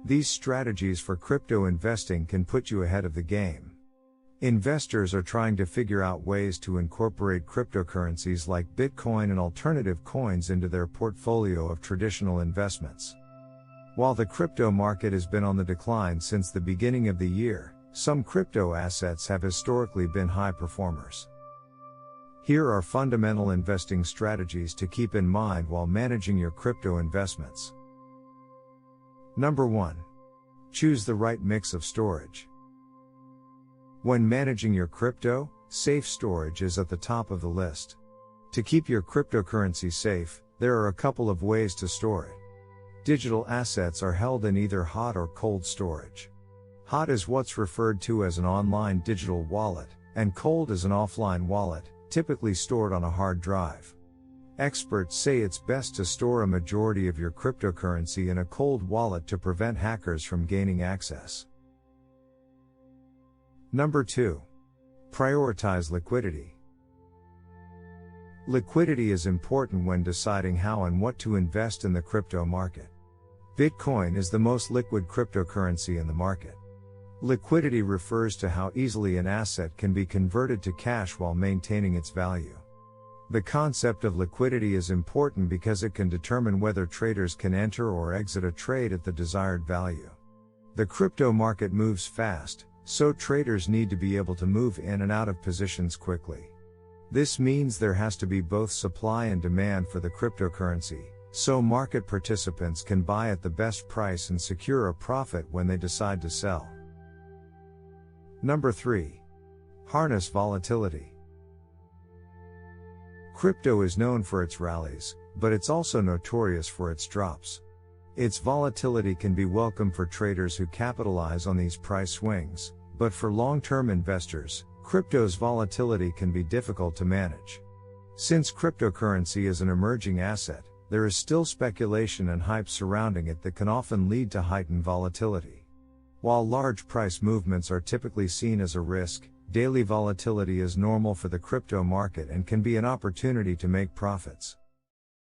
These strategies for crypto investing can put you ahead of the game. Investors are trying to figure out ways to incorporate cryptocurrencies like Bitcoin and alternative coins into their portfolio of traditional investments. While the crypto market has been on the decline since the beginning of the year, some crypto assets have historically been high performers. Here are fundamental investing strategies to keep in mind while managing your crypto investments. Number 1. Choose the right mix of storage. When managing your crypto, safe storage is at the top of the list. To keep your cryptocurrency safe, there are a couple of ways to store it. Digital assets are held in either hot or cold storage. Hot is what's referred to as an online digital wallet, and cold is an offline wallet, typically stored on a hard drive. Experts say it's best to store a majority of your cryptocurrency in a cold wallet to prevent hackers from gaining access. Number 2. Prioritize liquidity. Liquidity is important when deciding how and what to invest in the crypto market. Bitcoin is the most liquid cryptocurrency in the market. Liquidity refers to how easily an asset can be converted to cash while maintaining its value. The concept of liquidity is important because it can determine whether traders can enter or exit a trade at the desired value. The crypto market moves fast, so traders need to be able to move in and out of positions quickly. This means there has to be both supply and demand for the cryptocurrency, so market participants can buy at the best price and secure a profit when they decide to sell. Number 3. Harness volatility. Crypto is known for its rallies, but it's also notorious for its drops. Its volatility can be welcome for traders who capitalize on these price swings, but for long-term investors, crypto's volatility can be difficult to manage. Since cryptocurrency is an emerging asset, there is still speculation and hype surrounding it that can often lead to heightened volatility. While large price movements are typically seen as a risk, daily volatility is normal for the crypto market and can be an opportunity to make profits.